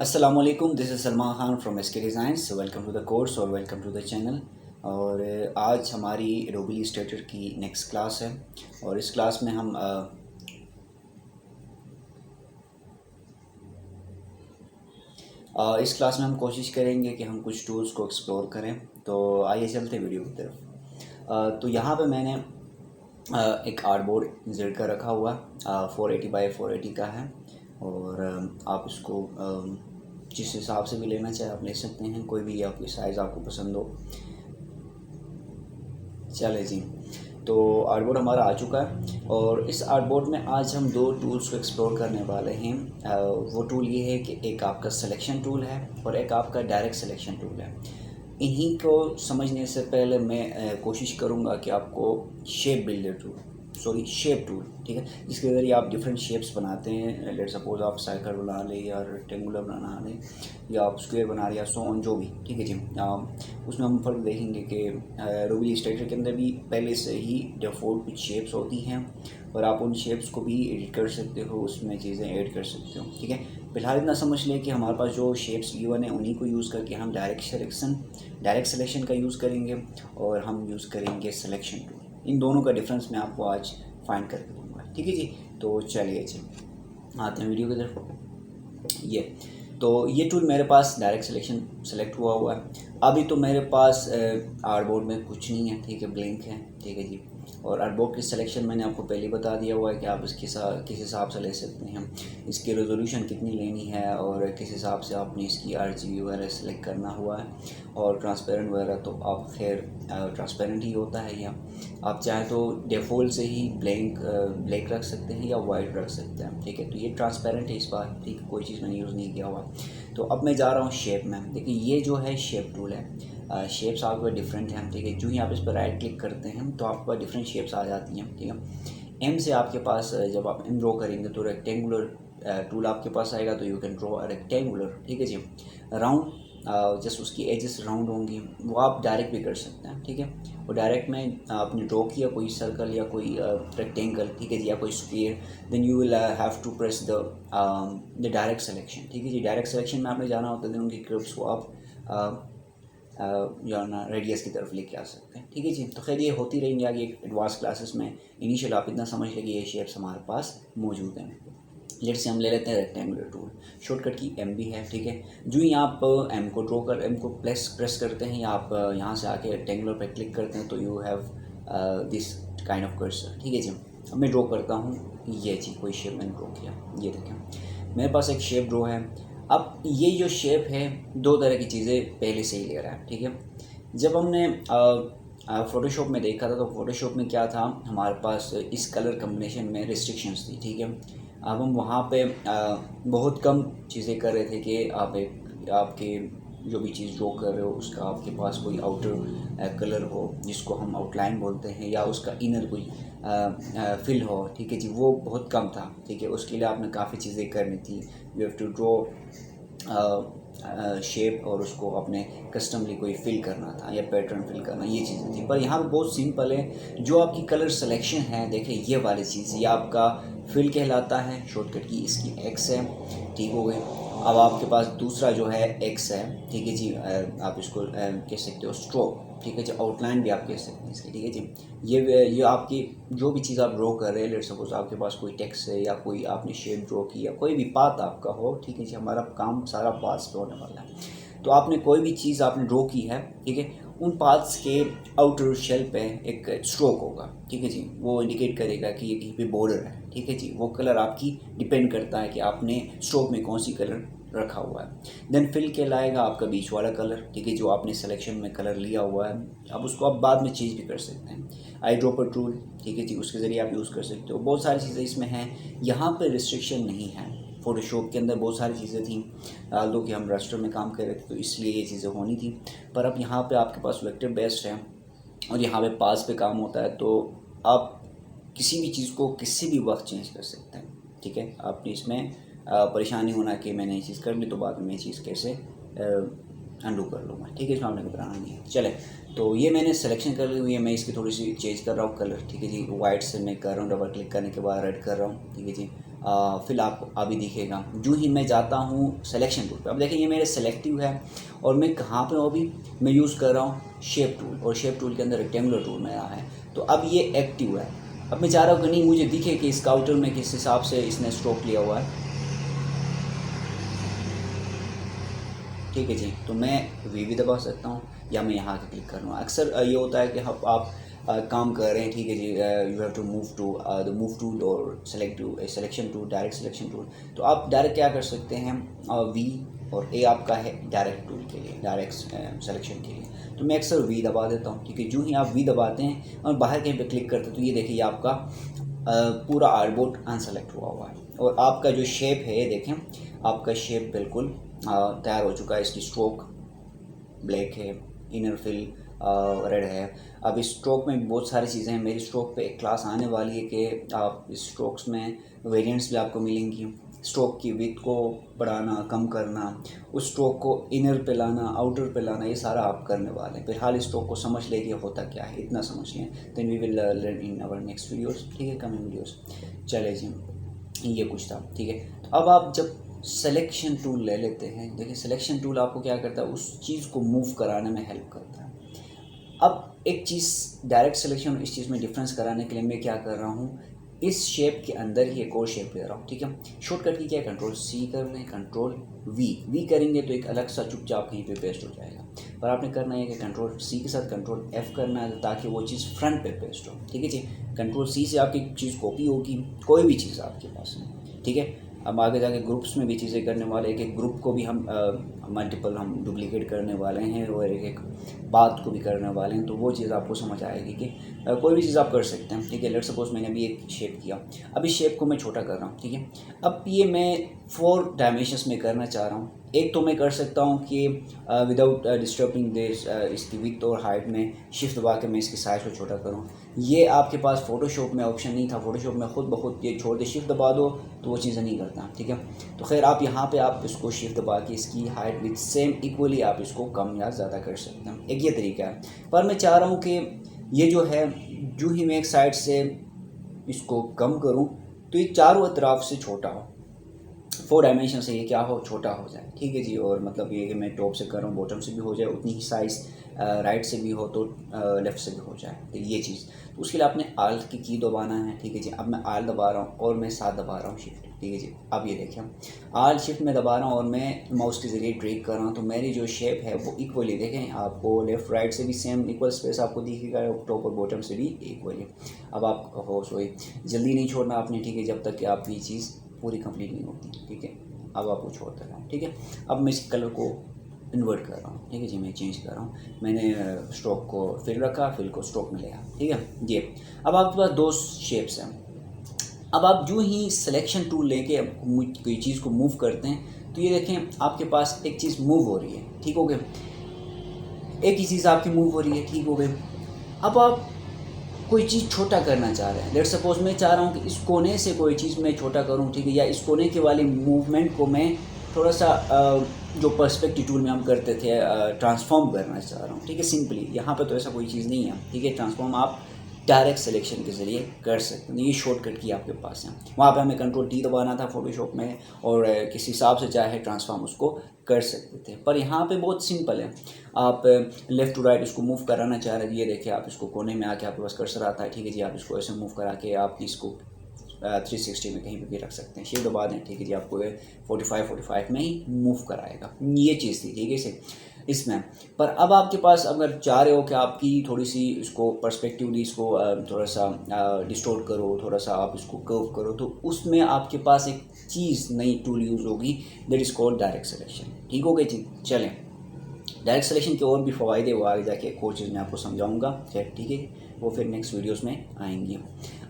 अस्सलाम वालेकुम, this is Salman Khan from S K designs. Welcome to the course और welcome to the channel. और आज हमारी एडोबी इलस्ट्रेटर की नेक्स्ट क्लास है और इस क्लास में हम इस क्लास में हम कोशिश करेंगे कि हम कुछ टूल्स को एक्सप्लोर करें। तो आइए चलते हैं वीडियो की तरफ। तो यहाँ पे मैंने एक आर्टबोर्ड इंसर्ट कर रखा हुआ 480 बाई 480 का है। और आप इसको जिस हिसाब से भी लेना चाहे आप ले सकते हैं, कोई भी आपकी साइज़ आपको पसंद हो। चले जी, तो आर्टबोर्ड हमारा आ चुका है और इस आर्टबोर्ड में आज हम दो टूल्स को एक्सप्लोर करने वाले हैं। वो टूल ये है कि एक आपका सिलेक्शन टूल है और एक आपका डायरेक्ट सिलेक्शन टूल है। इन्हीं को समझने से पहले मैं कोशिश करूँगा कि आपको शेप टूल, ठीक है, जिसके ज़रिए आप डिफरेंट शेप्स बनाते हैं। लेट सपोज आप सर्कल बना लें या रेक्टेंगुलर बना लें या आप स्क्वायर बना लें या सो ऑन, जो भी, ठीक है जी। उसमें हम फ़र्क देखेंगे कि एडोबी इलस्ट्रेटर के अंदर भी पहले से ही डिफ़ॉल्ट कुछ शेप्स होती हैं और आप उन शेप्स को भी एडिट कर सकते हो, उसमें चीज़ें ऐड कर सकते हो, ठीक है। फिलहाल इतना समझ लें कि हमारे पास जो शेप्स गिवन है उन्हीं को यूज़ करके हम डायरेक्ट सिलेक्शन का यूज़ करेंगे और हम यूज़ करेंगे सिलेक्शन टूल। इन दोनों का डिफरेंस मैं आपको आज फाइंड करके दूंगा, ठीक है जी। तो चलिए जी, आते हैं वीडियो की तरफ। ये टूल मेरे पास डायरेक्ट सिलेक्शन सेलेक्ट हुआ है। अभी तो मेरे पास आर्टबोर्ड में कुछ नहीं है, ठीक है, ब्लैंक है, ठीक है जी। और आर्टबोर्ड की सिलेक्शन मैंने आपको पहले बता दिया हुआ है कि आप किस हिसाब से ले सकते हैं, इसकी रेजोल्यूशन कितनी लेनी है और किस हिसाब से आपने इसकी RGB वगैरह सेलेक्ट करना हुआ है। और ट्रांसपेरेंट वगैरह तो आप खैर ट्रांसपेरेंट ही होता है, या आप चाहे तो डिफ़ॉल्ट से ही ब्लैक रख सकते हैं या वाइट रख सकते हैं, ठीक है। तो ये ट्रांसपेरेंट है इस बार, ठीक है, कोई चीज़ मैंने यूज़ नहीं किया हुआ। तो अब मैं जा रहा हूँ शेप में। देखिए ये जो है शेप टूल है, शेप्स आपके डिफरेंट हैं, ठीक है। जो ही आप इस पर राइट क्लिक करते हैं तो आपके पास डिफरेंट शेप्स आ जाती हैं, ठीक है। एम से आपके पास जब आप एम ड्रॉ करेंगे तो रेक्टेंगुलर टूल आपके पास आएगा, तो you can draw a rectangular, ठीक है जी। राउंड, जस्ट उसकी एजेस राउंड होंगी, वो आप डायरेक्ट भी कर सकते हैं, ठीक है। और डायरेक्ट में आपने ड्रॉ किया कोई सर्कल या कोई रेक्टेंगल, ठीक है जी, या कोई square, then you will have to press the direct selection, ठीक है जी। डायरेक्ट सिलेक्शन में आपने जाना होता है, देन उनकी कर्व्स को आप जो है ना रेडियस की तरफ लेके आ सकते हैं, ठीक है जी। तो खैर ये होती रहेंगी आगे एडवांस क्लासेस में। इनिशियल आप इतना समझ लें कि ये शेप्स हमारे पास मौजूद हैं। लेट से हम ले लेते हैं रेक्टेंगुलर टूल, शॉर्टकट की एम भी है, ठीक है। जो ही आप एम को प्रेस करते हैं या आप यहाँ से आके रेक्टेंगुलर पर क्लिक करते हैं तो you have this kind of cursor, ठीक है जी। अब मैं ड्रॉ करता हूँ, ये जी कोई शेप मैंने ड्रॉ किया, ये देखें मेरे पास एक शेप ड्रॉ है। अब ये जो शेप है दो तरह की चीज़ें पहले से ही ले रहा है, ठीक है। जब हमने फ़ोटोशॉप में देखा था तो फ़ोटोशॉप में क्या था, हमारे पास इस कलर कम्बिनेशन में रिस्ट्रिक्शंस थी, ठीक है। अब हम वहाँ पे बहुत कम चीज़ें कर रहे थे कि आपके जो भी चीज़ ड्रॉ कर रहे हो उसका आपके पास कोई आउटर कलर हो जिसको हम आउटलाइन बोलते हैं, या उसका इनर कोई फिल हो, ठीक है जी, वो बहुत कम था, ठीक है। उसके लिए आपने काफ़ी चीज़ें करनी थी। You have to draw shape और उसको अपने कस्टमली कोई फिल करना था या पैटर्न फिल करना, ये चीज़ें थी। पर यहाँ पर बहुत सिंपल है, जो आपकी कलर सिलेक्शन है, देखिए ये वाली चीज़ ये आपका फिल कहलाता है। शॉर्टकट की इसकी एक्स है, ठीक हो गई। अब आपके पास दूसरा जो है एक्स है, ठीक है जी। आप इसको कह सकते हो स्ट्रोक, ठीक है जी, आउटलाइन भी आप कह सकते हैं इसकी, ठीक है जी। ये आपकी जो भी चीज़ आप ड्रॉ कर रहे हैं, लेट सपोज आपके पास कोई टेक्स्ट है या कोई आपने शेप ड्रॉ किया, कोई भी पाथ आपका हो, ठीक है जी। हमारा काम सारा पाथ्स पे होने वाला है। तो आपने कोई भी चीज़ आपने ड्रॉ की है, ठीक है, उन पाथ्स के आउटर शेल पे एक स्ट्रोक होगा, ठीक है जी। वो इंडिकेट करेगा कि ये कहीं पे बॉर्डर है, ठीक है जी। वो कलर आपकी डिपेंड करता है कि आपने स्ट्रोक में कौन सी कलर रखा हुआ है। देन फिल के लाएगा आपका बीच वाला कलर, ठीक है, जो आपने सिलेक्शन में कलर लिया हुआ है। अब उसको आप बाद में चेंज भी कर सकते हैं। आई ड्रॉपर टूल, ठीक है जी, उसके ज़रिए आप यूज़ कर सकते हो। बहुत सारी चीज़ें इसमें हैं, यहाँ पर रिस्ट्रिक्शन नहीं है। फ़ोटोशॉप के अंदर बहुत सारी चीज़ें थी, दो कि हम रास्टर में काम कर रहे थे तो इसलिए ये चीज़ें होनी थी। पर अब यहाँ पे आपके पास वेक्टर बेस्ड है और यहाँ पे पास पे काम होता है, तो आप किसी भी चीज़ को किसी भी वक्त चेंज कर सकते हैं, ठीक है। आपने इसमें परेशानी होना कि मैंने ये चीज़ कर ली तो बाद में ये चीज़ कैसे अंडू कर लूँगा, ठीक है। इसमें आपने घबराना नहीं है। चले, तो ये मैंने सिलेक्शन कर ली हुई है, मैं इसकी थोड़ी सी चेंज कर रहा हूँ कलर, ठीक है जी। वाइट से मैं कर रहा हूँ, डबल क्लिक करने के बाद रेड कर रहा हूँ, ठीक है जी। फिल आप अभी दिखेगा। जो ही मैं जाता हूँ सिलेक्शन टूल पे, अब देखें ये मेरे सेलेक्टिव है और मैं कहाँ पे हूँ अभी, मैं यूज़ कर रहा हूँ शेप टूल, और शेप टूल के अंदर रेक्टेंगुलर टूल मेरा है। तो अब ये एक्टिव है। अब मैं चाह रहा हूँ कि नहीं मुझे दिखे कि इस काउंटर में किस हिसाब से इसने स्ट्रोक लिया हुआ है, ठीक है जी। तो मैं वी भी दबा सकता हूँ या मैं यहाँ के क्लिक कर लूँ। अक्सर ये होता है कि आप काम कर रहे हैं, ठीक है जी, you have to move to the move tool और select to selection tool, direct selection tool. तो आप डायरेक्ट क्या कर सकते हैं, वी और ए आपका है डायरेक्ट टूल के लिए, डायरेक्ट सिलेक्शन के लिए। तो मैं अक्सर वी दबा देता हूँ, ठीक है। जो ही आप वी दबाते हैं और बाहर कहीं पे क्लिक करते हैं तो ये देखिए आपका पूरा आर्टबोर्ड अनसेलेक्ट हुआ है और आपका जो शेप है ये देखें, आपका शेप बिल्कुल तैयार हो चुका है। इसकी स्ट्रोक ब्लैक है, इनर फिल रेड है। अब इस स्ट्रोक में बहुत सारी चीज़ें हैं। मेरी स्ट्रोक पे एक क्लास आने वाली है कि आप इस स्ट्रोक्स में वेरिएंट्स भी आपको मिलेंगी। स्ट्रोक की विड्थ को बढ़ाना, कम करना, उस स्ट्रोक को इनर पे लाना, आउटर पे लाना, ये सारा आप करने वाले हैं। फिलहाल इस स्ट्रोक को समझ लें कि होता क्या है, इतना समझ लें, then we will learn in our next videos, ठीक है, कमिंग वीडियोस। चले जी, ये कुछ था, ठीक है। तो अब आप जब सिलेक्शन टूल ले लेते हैं, देखिए सिलेक्शन टूल आपको क्या करता है, उस चीज़ को मूव कराने में हेल्प करता है। अब एक चीज़ डायरेक्ट सिलेक्शन, इस चीज़ में डिफरेंस कराने के लिए मैं क्या कर रहा हूँ, इस शेप के अंदर ही एक और शेप ले रहा हूँ, ठीक है। शॉर्टकट की क्या है, कंट्रोल सी कर लें, कंट्रोल वी करेंगे तो एक अलग सा चुपचाप कहीं पे पेस्ट हो जाएगा। पर आपने करना है कि कंट्रोल सी के साथ कंट्रोल एफ करना है ताकि वो चीज़ फ्रंट पे पेस्ट हो, ठीक है जी। कंट्रोल सी से आपकी चीज़ कॉपी होगी, कोई भी चीज़ आपके पास में, ठीक है। अब आगे जाके ग्रुप्स में भी चीज़ें करने वाले, एक एक ग्रुप को भी हम मल्टीपल हम डुप्लीकेट करने वाले हैं और एक एक बात को भी करने वाले हैं। तो वो चीज़ आपको समझ आएगी कि कोई भी चीज़ आप कर सकते हैं, ठीक है। लेट्स सपोज मैंने अभी एक शेप किया, अब इस शेप को मैं छोटा कर रहा हूँ, ठीक है। अब ये मैं 4 डायमेंशंस में करना चाह रहा हूँ। एक तो मैं कर सकता हूँ कि विदाउट डिस्टर्बिंग दिस, इसकी विड्थ और हाइट में शिफ्ट दबा के मैं इसकी साइज़ को छोटा करूँ। ये आपके पास फोटोशॉप में ऑप्शन नहीं था, फोटोशॉप में खुद ब खुद ये छोड़ दे, शिफ्ट दबा दो तो वो चीज़ें नहीं करता, ठीक है। तो खैर आप यहाँ पे आप इसको शिफ्ट दबा के इसकी हाइट विथ सेम इक्वली आप इसको कम या ज़्यादा कर सकते हैं, एक ये तरीका है। पर मैं चाह रहा हूँ कि ये जो है, जो ही मैं एक साइड से इसको कम करूँ तो ये चारों तरफ से छोटा हो, 4 डायमेंशन से ये क्या हो, छोटा हो जाए, ठीक है जी। और मतलब ये कि मैं टॉप से कर रहा हूँ, बॉटम से भी हो जाए उतनी ही साइज़, राइट से भी हो तो लेफ़्ट से भी हो जाए, तो ये चीज़। तो उसके लिए आपने आल्ट की दबाना है, ठीक है जी। अब मैं आल्ट दबा रहा हूँ और मैं साथ दबा रहा हूँ शिफ्ट, ठीक है जी। अब ये देखिए आल्ट शिफ्ट में दबा रहा हूँ और मैं माउस के ज़रिए ड्रैग कर रहा हूँ, तो मेरी जो शेप है वो इक्वली, देखें आपको लेफ़्ट राइट से भी सेम इक्वल स्पेस आपको दिखेगा, टॉप और बॉटम से भी इक्वली। अब आप हो सॉरी जल्दी नहीं छोड़ना आपने, ठीक है, जब तक कि आपकी चीज़ पूरी कंप्लीट नहीं होती, ठीक है। अब आपको छोड़ दे रहा हूँ, ठीक है। अब मैं इस कलर को इन्वर्ट कर रहा हूँ, ठीक है जी, मैं चेंज कर रहा हूँ। मैंने स्ट्रोक को फिल रखा, फिल को स्ट्रोक में लिया, ठीक है ये। अब आपके पास 2 शेप्स हैं। अब आप जो ही सिलेक्शन टूल लेके कोई चीज़ को मूव करते हैं तो ये देखें आपके पास एक चीज़ मूव हो रही है, ठीक हो गया, एक ही चीज़ आपकी मूव हो रही है, ठीक हो गई। अब आप कोई चीज़ छोटा करना चाह रहे हैं, लेट्स सपोज मैं चाह रहा हूँ कि इस कोने से कोई चीज़ मैं छोटा करूँ, ठीक है, या इस कोने के वाली मूवमेंट को मैं थोड़ा सा जो पर्सपेक्टिव टूल में हम करते थे ट्रांसफॉर्म करना चाह रहा हूँ, ठीक है। सिंपली यहाँ पे तो ऐसा कोई चीज़ नहीं है, ठीक है। ट्रांसफॉर्म आप डायरेक्ट सिलेक्शन के ज़रिए कर सकते हैं, ये शॉर्टकट की आपके पास है। वहाँ पे हमें कंट्रोल टी दबाना था फोटोशॉप में और किस हिसाब से चाहे ट्रांसफॉर्म उसको कर सकते थे। पर यहाँ पे बहुत सिंपल है, आप लेफ़्ट टू राइट इसको मूव कराना चाह रहे हैं, ये देखिए आप इसको कोने में आके आपके पास कर्सर आता है, ठीक है जी। आप इसको ऐसे मूव करा के आप इसको 360 में कहीं पे भी रख सकते हैं, शिफ्ट दबा दें, ठीक है जी, आपको 45 में ही मूव कराएगा, ये चीज़ थी, ठीक है इसे इसमें। पर अब आपके पास अगर चाह रहे हो कि आपकी थोड़ी सी इसको पर्सपेक्टिवली इसको थोड़ा सा डिस्टोर्ट करो, थोड़ा सा आप इसको कर्व करो, तो उसमें आपके पास एक चीज़ नई टूल यूज़ होगी, that is called direct selection, ठीक हो गई थी। चलें, डायरेक्ट सिलेक्शन के और भी फ़वायदे वो आगे जाके एक और चीज़ मैं आपको समझाऊंगा, ठीक है, वो फिर नेक्स्ट वीडियोस में आएंगी।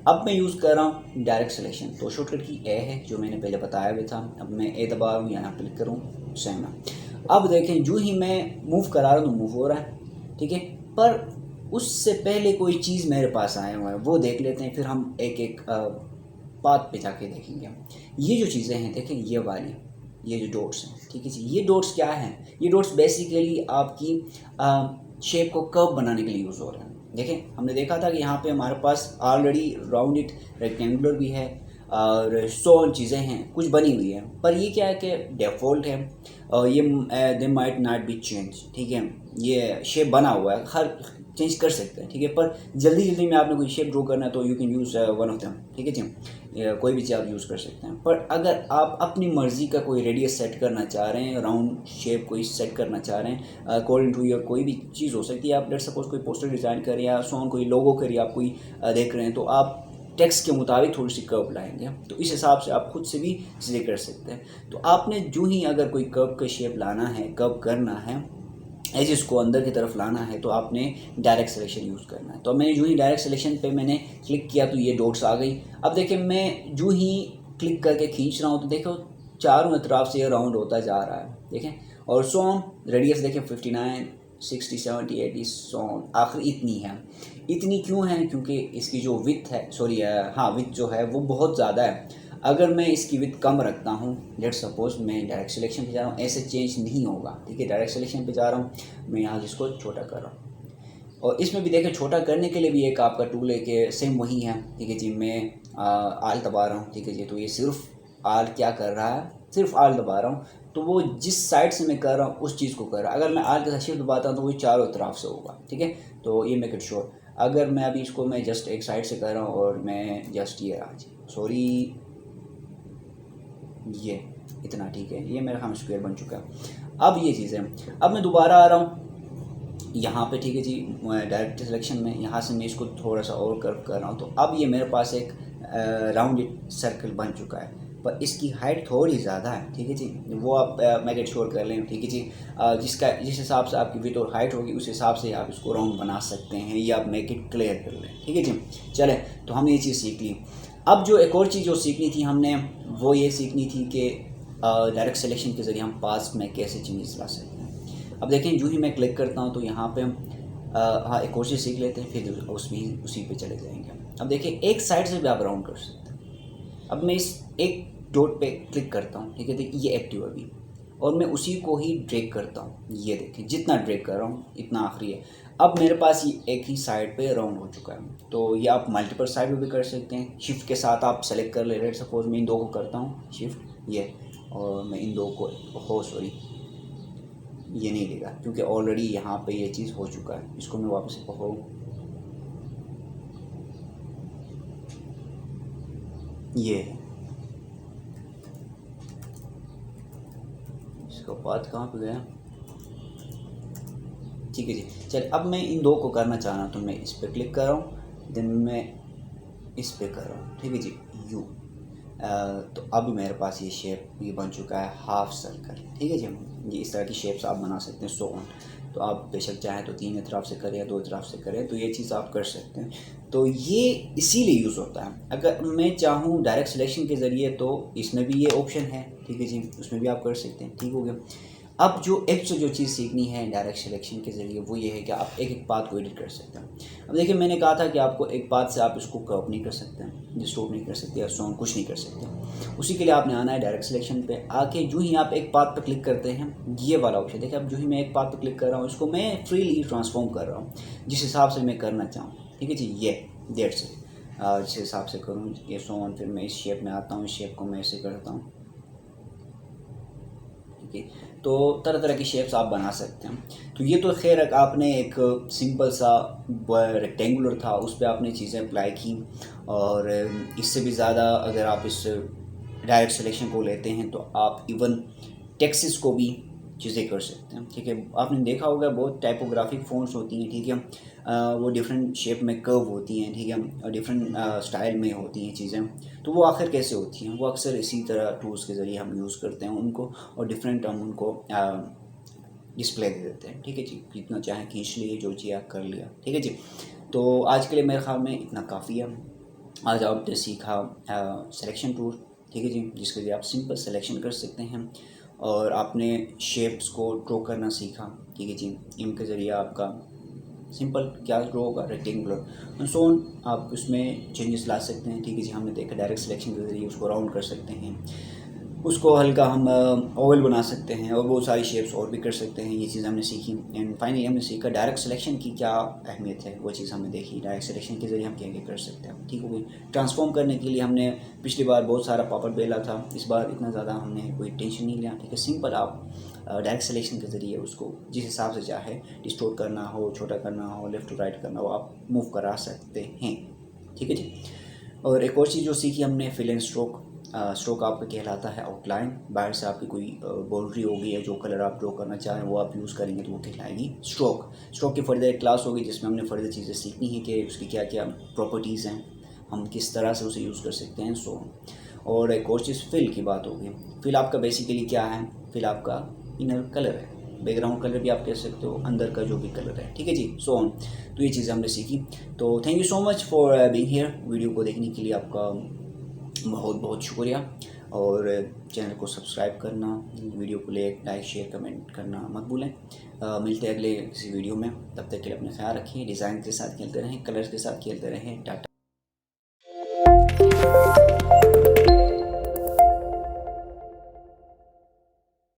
अब मैं यूज़ कर रहा हूँ डायरेक्ट सिलेक्शन, तो शॉर्टकट की ए है जो मैंने पहले बताया भी था। अब मैं ए दबा रहा हूँ, यहाँ क्लिक करूँ, सेम है। अब देखें जो ही मैं मूव करा रहा हूँ तो मूव हो रहा है, ठीक है। पर उससे पहले कोई चीज़ मेरे पास आया हुआ है, वो देख लेते हैं, फिर हम एक एक पाथ पे जाके देखेंगे। ये जो चीज़ें हैं देखें, ये वाली, ये जो डॉट्स हैं, ठीक है जी, ये डॉट्स क्या हैं, ये डॉट्स बेसिकली आपकी शेप को कर्व बनाने के लिए यूज़ हो रहे हैं। देखें हमने देखा था कि यहाँ पे हमारे पास ऑलरेडी राउंड इट रेक्टेंगुलर भी है, और सो चीज़ें हैं कुछ बनी हुई हैं, पर ये क्या है कि डिफ़ॉल्ट है और ये they might not be change, ठीक है। ये शेप बना हुआ है, हर चेंज कर सकते हैं, ठीक है। पर जल्दी जल्दी में आपने कोई शेप ड्रॉ करना है तो you can use one of them, ठीक है जी। कोई भी चीज़ आप यूज़ कर सकते हैं। पर अगर आप अपनी मर्ज़ी का कोई रेडियस सेट करना चाह रहे हैं, राउंड शेप कोई सेट करना चाह रहे हैं अकॉर्डिंग टू योर, कोई भी चीज़ हो सकती है। आप लेट सपोज कोई पोस्टर डिज़ाइन करें या सोन कोई लोगो करिए, आप कोई देख रहे हैं तो आप टेक्स्ट के मुताबिक थोड़ी सी कर्व लाएंगे, तो इस हिसाब से आप खुद से भी चीज़ें कर सकते हैं। तो आपने जो ही अगर कोई कर्व का शेप लाना है, कर्व करना है, एजेस को अंदर की तरफ लाना है, तो आपने डायरेक्ट सिलेक्शन यूज़ करना है। तो मैंने जो ही डायरेक्ट सिलेक्शन पे मैंने क्लिक किया तो ये डॉट्स आ गई। अब देखिए मैं जो ही क्लिक करके खींच रहा हूँ तो देखो चारों तरफ से ये राउंड होता जा रहा है, देखें। और सॉन रेडियस देखें 59, 60, 70, 80 सॉन आखिर इतनी है। इतनी क्यों है? क्योंकि इसकी जो विथ है, सॉरी हाँ विथ जो है वो बहुत ज़्यादा है। अगर मैं इसकी विथ कम रखता हूँ, लेट सपोज मैं डायरेक्ट सिलेक्शन पे जा रहा हूँ, ऐसे चेंज नहीं होगा, ठीक है। डायरेक्ट सिलेक्शन पे जा रहा हूँ, मैं यहाँ जिसको छोटा कर रहा हूँ। और इसमें भी देखें छोटा करने के लिए भी एक आपका टूल है कि सेम वही है, ठीक है जी। मैं आल दबा रहा हूँ, ठीक है जी। तो ये सिर्फ आल क्या कर रहा है, सिर्फ आल दबा रहा हूँ, तो वो जिस साइड से मैं कर रहा हूँ उस चीज़ को कर रहा है। अगर मैं आल के साथ शिफ्ट दबाता हूँ तो वो चारों तरफ से होगा, ठीक है। तो ये मेक इट श्योर। अगर मैं अभी इसको मैं जस्ट एक साइड से कर रहा हूँ और मैं जस्ट ये आज सॉरी ये इतना, ठीक है। ये मेरा हम स्क्वायर बन चुका है। अब ये चीज़ है, अब मैं दोबारा आ रहा हूँ यहाँ पे, ठीक है जी। डायरेक्ट सिलेक्शन में यहाँ से मैं इसको थोड़ा सा और कर्व कर रहा हूँ, तो अब ये मेरे पास एक राउंड सर्कल बन चुका है। पर इसकी हाइट थोड़ी ज़्यादा है, ठीक है जी। वो आप मेक इट श्योर कर लें, ठीक है जी। जिस हिसाब से आपकी विड्थ और हाइट होगी उस हिसाब से आप इसको राउंड बना सकते हैं, या आप मेक इट क्लियर कर लें, ठीक है जी। चलें, तो हमने ये चीज़ सीख ली। अब जो एक और चीज़ जो सीखनी थी हमने, वो ये सीखनी थी कि डायरेक्ट सिलेक्शन के ज़रिए हम पास में कैसे चेंजेस ला सकते हैं। अब देखें जो ही मैं क्लिक करता हूँ तो यहाँ पे हम हाँ एक और चीज़ सीख लेते हैं, फिर उसी पे चले जाएंगे। अब देखिए एक साइड से भी आप राउंड कर सकते हैं। अब मैं इस एक डॉट पे क्लिक करता हूँ, ठीक है। देखिए ये एक्टिव अभी, और मैं उसी को ही ड्रैग करता हूँ। ये देखें जितना ड्रैग कर रहा हूँ इतना आखिरी है। अब मेरे पास ये एक ही साइड पे राउंड हो चुका है। तो ये आप मल्टीपल साइड में भी कर सकते हैं। शिफ्ट के साथ आप सेलेक्ट कर ले रहे हैं। सपोज मैं इन दो को करता हूँ शिफ्ट ये, और मैं इन दो को सॉरी ये नहीं लेगा क्योंकि ऑलरेडी यहाँ पे ये चीज़ हो चुका है। इसको मैं वापस ये है, इसका बात कहाँ पे गया, ठीक है जी। चल अब मैं इन दो को करना चाह रहा हूँ, तो मैं इस पर क्लिक कर रहा हूँ, देन मैं इस पर कर रहा हूँ, ठीक है जी यू। तो अब मेरे पास ये शेप ये बन चुका है हाफ सर्कल, ठीक है जी। ये इस तरह की शेप्स आप बना सकते हैं, सो ऑन। तो आप बेशक चाहें तो 3 तरफ से करें या 2 तरफ से करें, तो ये चीज़ आप कर सकते हैं। तो ये इसीलिए यूज़ होता है। अगर मैं चाहूँ डायरेक्ट सिलेक्शन के ज़रिए तो इसमें भी ये ऑप्शन है, ठीक है जी, उसमें भी आप कर सकते हैं, ठीक हो गया। अब जो चीज़ सीखनी है डायरेक्ट सिलेक्शन के ज़रिए वो ये है कि आप एक एक पाथ को एडिट कर सकते हैं। अब देखिए मैंने कहा था कि आपको एक पाथ से आप इसको कर्व नहीं कर सकते हैं, डिस्टॉर्ट नहीं कर सकते या सॉन्ग कुछ नहीं कर सकते। उसी के लिए आपने आना है डायरेक्ट सिलेक्शन पे आके, जो ही आप एक पाथ पर क्लिक करते हैं ये वाला ऑप्शन देखिए। अब जो ही मैं एक पाथ पर क्लिक कर रहा हूँ इसको मैं फ्रीली ट्रांसफॉर्म कर रहा हूँ जिस हिसाब से मैं करना चाहूँ, ठीक है जी। ये डेट्स जिस हिसाब से करूँ ये सॉन्ग, फिर मैं इस शेप में आता हूँ, इस शेप को मैं ऐसे करता हूँ, ठीक है। तो तरह तरह की शेप्स आप बना सकते हैं। तो ये तो खैर आपने एक सिंपल सा रेक्टेंगुलर था उस पर आपने चीज़ें अप्लाई की, और इससे भी ज़्यादा अगर आप इस डायरेक्ट सिलेक्शन को लेते हैं तो आप इवन टेक्सेस को भी चीज़ें कर सकते हैं, ठीक है। आपने देखा होगा बहुत टाइपोग्राफिक फ़ॉन्ट्स होती हैं, ठीक है। वो डिफरेंट शेप में कर्व होती हैं, ठीक है, और डिफरेंट स्टाइल में होती हैं चीज़ें। तो वो आखिर कैसे होती हैं, वो अक्सर इसी तरह टूल्स के ज़रिए हम यूज़ करते हैं उनको, और डिफरेंट हम उनको डिस्प्ले दे देते हैं, ठीक है जी। जितना चाहें खींच लिए, जो चाहिए कर लिया, ठीक है जी। तो आज के लिए मेरे ख्याल में इतना काफ़ी है। आज आपने सीखा सिलेक्शन टूल, ठीक है जी, जिसके लिए आप सिंपल सिलेक्शन कर सकते हैं, और आपने शेप्स को ड्रॉ करना सीखा, ठीक है जी। इनके ज़रिए आपका सिंपल क्या ड्रॉ होगा, रेक्टेंगुलर सोन आप उसमें चेंजेस ला सकते हैं, ठीक है जी। हमने देखा डायरेक्ट सिलेक्शन के ज़रिए उसको राउंड कर सकते हैं। उसको हल्का हम ओवल बना सकते हैं और बहुत सारी शेप्स और भी कर सकते हैं। ये चीज़ हमने सीखी एंड फाइनली हमने सीखा डायरेक्ट सिलेक्शन की क्या अहमियत है, वो चीज़ हमने देखी। डायरेक्ट सिलेक्शन के ज़रिए हम क्या क्या कर सकते हैं, ठीक हो गई। ट्रांसफॉर्म करने के लिए हमने पिछली बार बहुत सारा पापड़ बेला था, इस बार इतना ज़्यादा हमने कोई टेंशन नहीं लिया, ठीक है। सिंपल आप डायरेक्ट सिलेक्शन के ज़रिए उसको जिस हिसाब से चाहे डिस्टोर्ट करना हो, छोटा करना हो, लेफ़्ट टू राइट करना हो, आप मूव करा सकते हैं, ठीक है जी। और एक और चीज़ जो सीखी हमने, फिल एंड स्ट्रोक। स्ट्रोक आपका कहलाता है आउटलाइन। बाहर से आपकी कोई बाउंड्री होगी या जो कलर आप ड्रॉ करना चाहें वो आप यूज़ करेंगे तो वो कहलाएगी स्ट्रोक। स्ट्रोक की फर्दर एक क्लास होगी जिसमें हमने फर्दर चीज़ें सीखनी है कि उसकी क्या क्या प्रॉपर्टीज़ हैं, हम किस तरह से उसे यूज़ कर सकते हैं, सो। और एक और चीज़ फिल की बात होगी। फिल आपका बेसिकली क्या है, फिल आपका इनर कलर है, बैकग्राउंड कलर भी आप कह सकते हो, अंदर का जो भी कलर है, ठीक है जी, सो ऑन। तो ये चीज़ें हमने सीखी। तो thank you so much for being here. Video को देखने के लिए आपका बहुत बहुत शुक्रिया। और चैनल को सब्सक्राइब करना, वीडियो को लाइक शेयर कमेंट करना मत भूलें। मिलते हैं अगले किसी वीडियो में, तब तक के लिए अपना ख्याल रखिए। डिज़ाइन के साथ खेलते रहें, कलर्स के साथ खेलते रहें। टाटा।